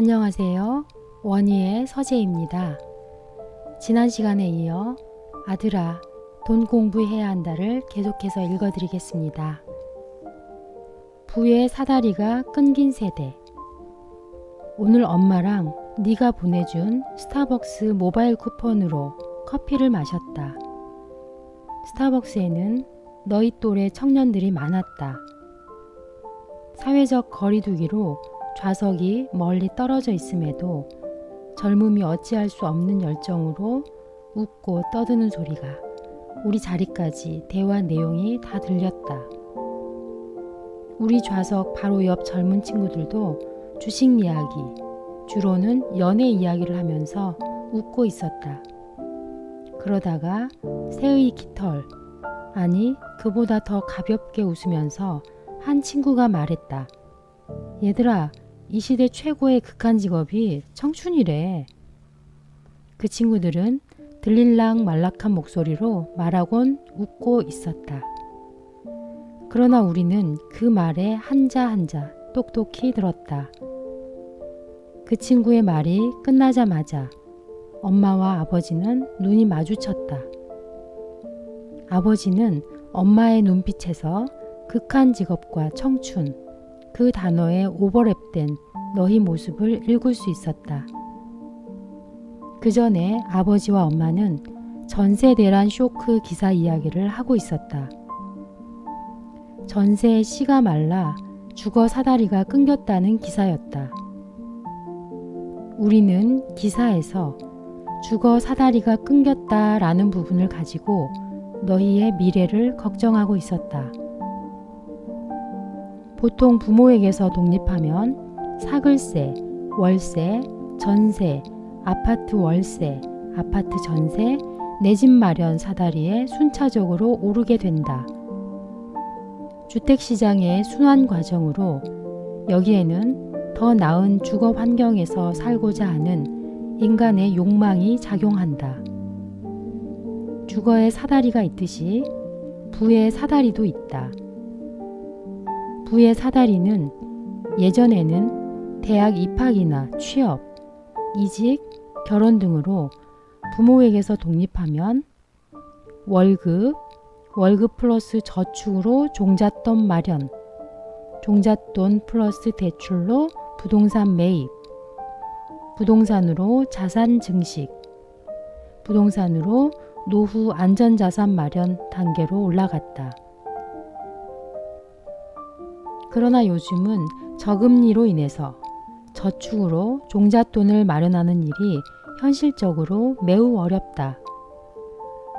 안녕하세요. 원희의 서재입니다. 지난 시간에 이어 아들아, 돈 공부해야 한다를 계속해서 읽어드리겠습니다. 부의 사다리가 끊긴 세대. 오늘 엄마랑 네가 보내준 스타벅스 모바일 쿠폰으로 커피를 마셨다. 스타벅스에는 너희 또래 청년들이 많았다. 사회적 거리두기로 좌석이 멀리 떨어져 있음에도 젊음이 어찌할 수 없는 열정으로 웃고 떠드는 소리가 우리 자리까지 대화 내용이 다 들렸다. 우리 좌석 바로 옆 젊은 친구들도 주식 이야기, 주로는 연애 이야기를 하면서 웃고 있었다. 그러다가 새의 깃털, 아니 그보다 더 가볍게 웃으면서 한 친구가 말했다. 얘들아, 이 시대 최고의 극한 직업이 청춘이래. 그 친구들은 들릴랑 말락한 목소리로 말하곤 웃고 있었다. 그러나 우리는 그 말에 한자 한자 똑똑히 들었다. 그 친구의 말이 끝나자마자 엄마와 아버지는 눈이 마주쳤다. 아버지는 엄마의 눈빛에서 극한 직업과 청춘, 그 단어에 오버랩된 너희 모습을 읽을 수 있었다. 그 전에 아버지와 엄마는 전세 대란 쇼크 기사 이야기를 하고 있었다. 전세의 씨가 말라 주거 사다리가 끊겼다는 기사였다. 우리는 기사에서 주거 사다리가 끊겼다라는 부분을 가지고 너희의 미래를 걱정하고 있었다. 보통 부모에게서 독립하면 사글세, 월세, 전세, 아파트 월세, 아파트 전세, 내 집 마련 사다리에 순차적으로 오르게 된다. 주택시장의 순환 과정으로 여기에는 더 나은 주거 환경에서 살고자 하는 인간의 욕망이 작용한다. 주거의 사다리가 있듯이 부의 사다리도 있다. 부의 사다리는 예전에는 대학 입학이나 취업, 이직, 결혼 등으로 부모에게서 독립하면 월급 플러스 저축으로 종잣돈 마련, 종잣돈 플러스 대출로 부동산 매입, 부동산으로 자산 증식, 부동산으로 노후 안전자산 마련 단계로 올라갔다. 그러나 요즘은 저금리로 인해서 저축으로 종잣돈을 마련하는 일이 현실적으로 매우 어렵다.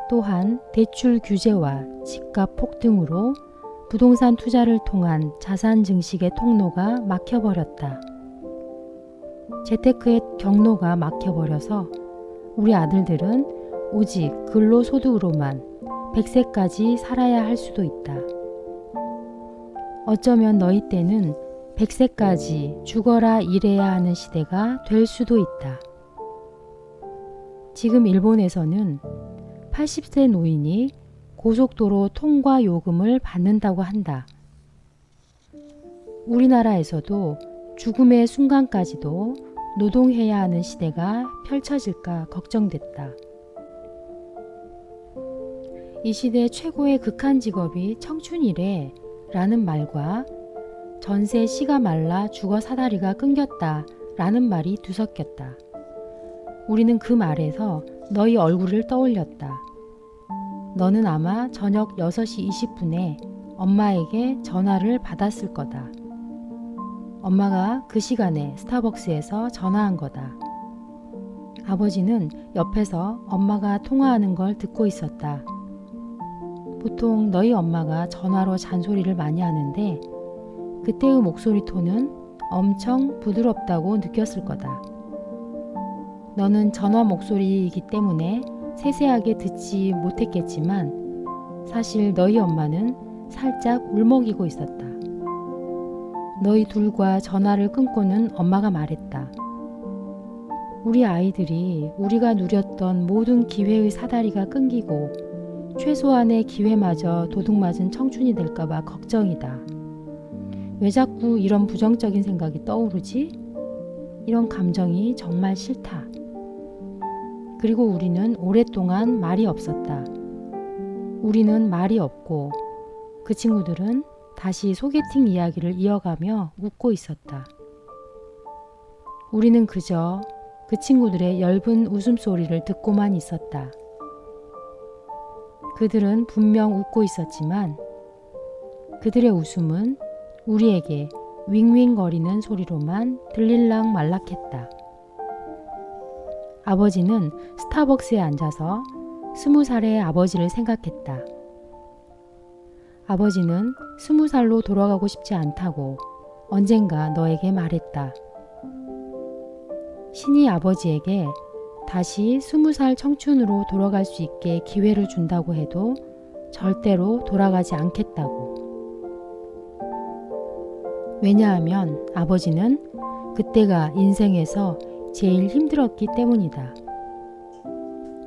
또한 대출 규제와 집값 폭등으로 부동산 투자를 통한 자산 증식의 통로가 막혀버렸다. 재테크의 경로가 막혀버려서 우리 아들들은 오직 근로소득으로만 100세까지 살아야 할 수도 있다. 어쩌면 너희 때는 100세까지 죽어라 일해야 하는 시대가 될 수도 있다. 지금 일본에서는 80세 노인이 고속도로 통과 요금을 받는다고 한다. 우리나라에서도 죽음의 순간까지도 노동해야 하는 시대가 펼쳐질까 걱정됐다. 이 시대 최고의 극한 직업이 청춘이래 라는 말과 전세 씨가 말라 주거 사다리가 끊겼다 라는 말이 뒤섞였다. 우리는 그 말에서 너희 얼굴을 떠올렸다. 너는 아마 저녁 6시 20분에 엄마에게 전화를 받았을 거다. 엄마가 그 시간에 스타벅스에서 전화한 거다. 아버지는 옆에서 엄마가 통화하는 걸 듣고 있었다. 보통 너희 엄마가 전화로 잔소리를 많이 하는데 그때의 목소리 톤은 엄청 부드럽다고 느꼈을 거다. 너는 전화 목소리이기 때문에 세세하게 듣지 못했겠지만 사실 너희 엄마는 살짝 울먹이고 있었다. 너희 둘과 전화를 끊고는 엄마가 말했다. 우리 아이들이 우리가 누렸던 모든 기회의 사다리가 끊기고 최소한의 기회마저 도둑맞은 청춘이 될까봐 걱정이다. 왜 자꾸 이런 부정적인 생각이 떠오르지? 이런 감정이 정말 싫다. 그리고 우리는 오랫동안 말이 없었다. 우리는 말이 없고 그 친구들은 다시 소개팅 이야기를 이어가며 웃고 있었다. 우리는 그저 그 친구들의 엷은 웃음소리를 듣고만 있었다. 그들은 분명 웃고 있었지만 그들의 웃음은 우리에게 윙윙거리는 소리로만 들릴락 말락했다. 아버지는 스타벅스에 앉아서 20살의 아버지를 생각했다. 아버지는 20살로 돌아가고 싶지 않다고 언젠가 너에게 말했다. 신이 아버지에게 다시 20살 청춘으로 돌아갈 수 있게 기회를 준다고 해도 절대로 돌아가지 않겠다고. 왜냐하면 아버지는 그때가 인생에서 제일 힘들었기 때문이다.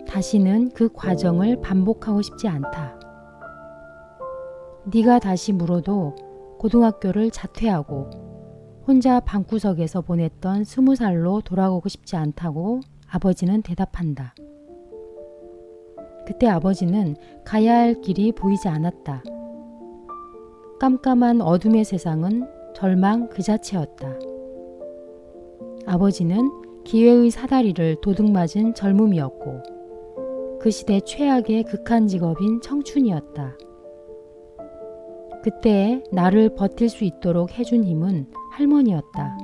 다시는 그 과정을 반복하고 싶지 않다. 네가 다시 물어도 고등학교를 자퇴하고 혼자 방구석에서 보냈던 20살로 돌아가고 싶지 않다고 아버지는 대답한다. 그때 아버지는 가야 할 길이 보이지 않았다. 깜깜한 어둠의 세상은 절망 그 자체였다. 아버지는 기회의 사다리를 도둑맞은 젊음이었고 그 시대 최악의 극한 직업인 청춘이었다. 그때 나를 버틸 수 있도록 해준 힘은 할머니였다.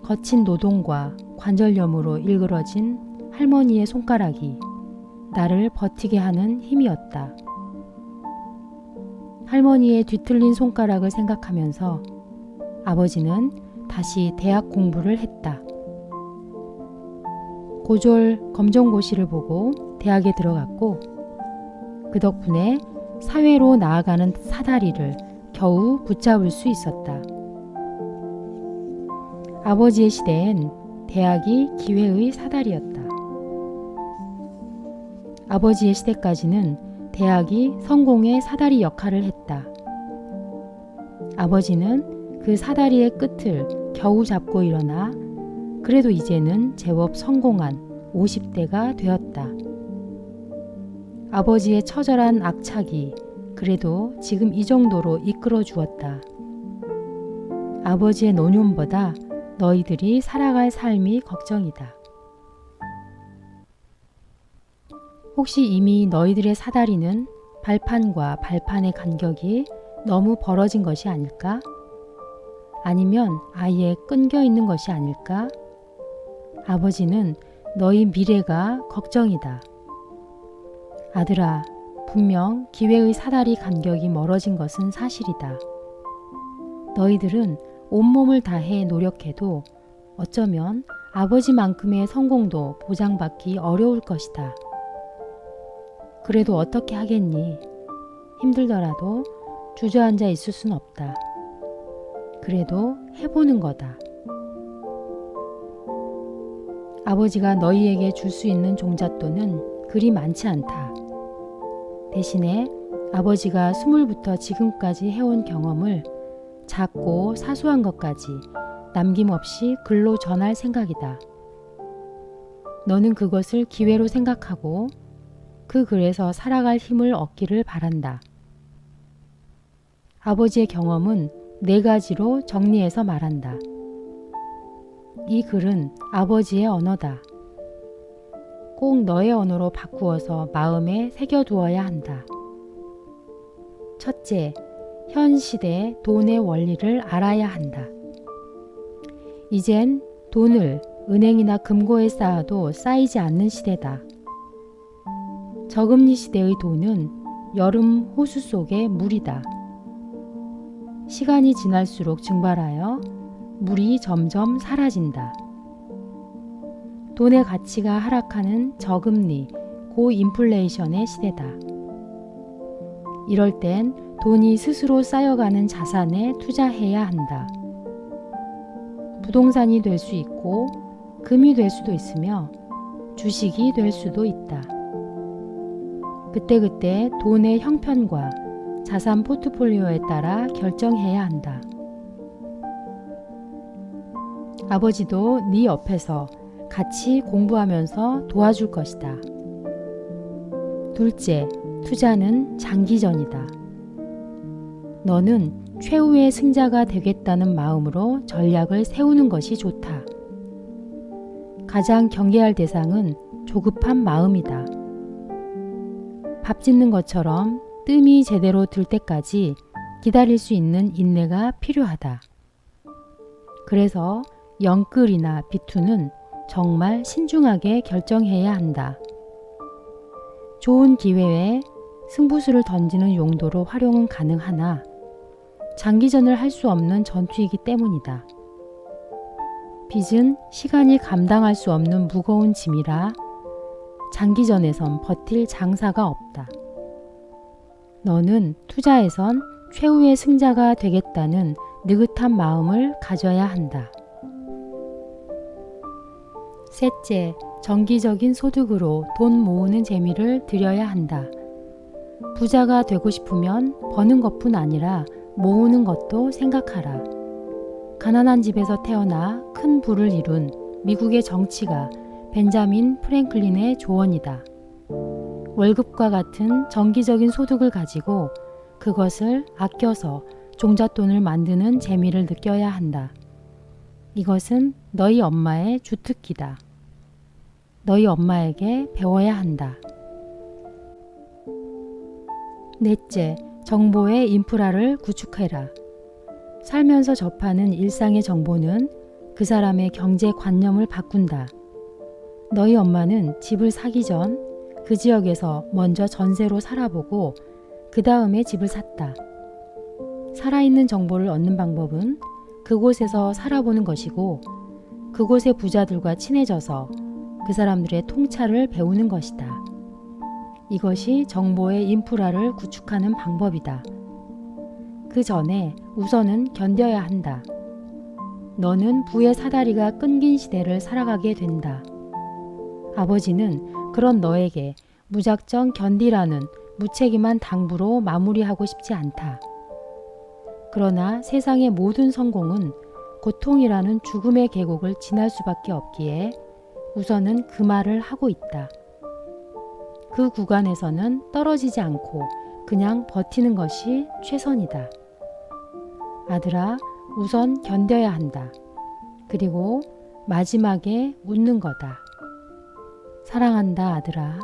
거친 노동과 관절염으로 일그러진 할머니의 손가락이 나를 버티게 하는 힘이었다. 할머니의 뒤틀린 손가락을 생각하면서 아버지는 다시 대학 공부를 했다. 고졸 검정고시를 보고 대학에 들어갔고 그 덕분에 사회로 나아가는 사다리를 겨우 붙잡을 수 있었다. 아버지의 시대엔 대학이 기회의 사다리였다. 아버지의 시대까지는 대학이 성공의 사다리 역할을 했다. 아버지는 그 사다리의 끝을 겨우 잡고 일어나 그래도 이제는 제법 성공한 50대가 되었다. 아버지의 처절한 악착이 그래도 지금 이 정도로 이끌어 주었다. 아버지의 노년보다 너희들이 살아갈 삶이 걱정이다. 혹시 이미 너희들의 사다리는 발판과 발판의 간격이 너무 벌어진 것이 아닐까? 아니면 아예 끊겨 있는 것이 아닐까? 아버지는 너희 미래가 걱정이다. 아들아, 분명 기회의 사다리 간격이 멀어진 것은 사실이다. 너희들은 온몸을 다해 노력해도 어쩌면 아버지만큼의 성공도 보장받기 어려울 것이다. 그래도 어떻게 하겠니? 힘들더라도 주저앉아 있을 순 없다. 그래도 해보는 거다. 아버지가 너희에게 줄 수 있는 종잣돈은 그리 많지 않다. 대신에 아버지가 스물부터 지금까지 해온 경험을 작고 사소한 것까지 남김없이 글로 전할 생각이다. 너는 그것을 기회로 생각하고 그 글에서 살아갈 힘을 얻기를 바란다. 아버지의 경험은 4가지로 정리해서 말한다. 이 글은 아버지의 언어다. 꼭 너의 언어로 바꾸어서 마음에 새겨두어야 한다. 첫째, 현 시대의 돈의 원리를 알아야 한다. 이젠 돈을 은행이나 금고에 쌓아도 쌓이지 않는 시대다. 저금리 시대의 돈은 여름 호수 속의 물이다. 시간이 지날수록 증발하여 물이 점점 사라진다. 돈의 가치가 하락하는 저금리, 고인플레이션의 시대다. 이럴 땐 돈이 스스로 쌓여가는 자산에 투자해야 한다. 부동산이 될 수 있고 금이 될 수도 있으며 주식이 될 수도 있다. 그때그때 돈의 형편과 자산 포트폴리오에 따라 결정해야 한다. 아버지도 네 옆에서 같이 공부하면서 도와줄 것이다. 둘째, 투자는 장기전이다. 너는 최후의 승자가 되겠다는 마음으로 전략을 세우는 것이 좋다. 가장 경계할 대상은 조급한 마음이다. 밥 짓는 것처럼 뜸이 제대로 들 때까지 기다릴 수 있는 인내가 필요하다. 그래서 영끌이나 비투는 정말 신중하게 결정해야 한다. 좋은 기회에 승부수를 던지는 용도로 활용은 가능하나 장기전을 할 수 없는 전투이기 때문이다. 빚은 시간이 감당할 수 없는 무거운 짐이라 장기전에선 버틸 장사가 없다. 너는 투자에선 최후의 승자가 되겠다는 느긋한 마음을 가져야 한다. 셋째, 정기적인 소득으로 돈 모으는 재미를 들여야 한다. 부자가 되고 싶으면 버는 것뿐 아니라 모으는 것도 생각하라. 가난한 집에서 태어나 큰 부를 이룬 미국의 정치가 벤자민 프랭클린의 조언이다. 월급과 같은 정기적인 소득을 가지고 그것을 아껴서 종잣돈을 만드는 재미를 느껴야 한다. 이것은 너희 엄마의 주특기다. 너희 엄마에게 배워야 한다. 넷째, 정보의 인프라를 구축해라. 살면서 접하는 일상의 정보는 그 사람의 경제관념을 바꾼다. 너희 엄마는 집을 사기 전 그 지역에서 먼저 전세로 살아보고 그 다음에 집을 샀다. 살아있는 정보를 얻는 방법은 그곳에서 살아보는 것이고 그곳의 부자들과 친해져서 그 사람들의 통찰을 배우는 것이다. 이것이 정보의 인프라를 구축하는 방법이다. 그 전에 우선은 견뎌야 한다. 너는 부의 사다리가 끊긴 시대를 살아가게 된다. 아버지는 그런 너에게 무작정 견디라는 무책임한 당부로 마무리하고 싶지 않다. 그러나 세상의 모든 성공은 고통이라는 죽음의 계곡을 지날 수밖에 없기에 우선은 그 말을 하고 있다. 그 구간에서는 떨어지지 않고 그냥 버티는 것이 최선이다. 아들아, 우선 견뎌야 한다. 그리고 마지막에 웃는 거다. 사랑한다, 아들아.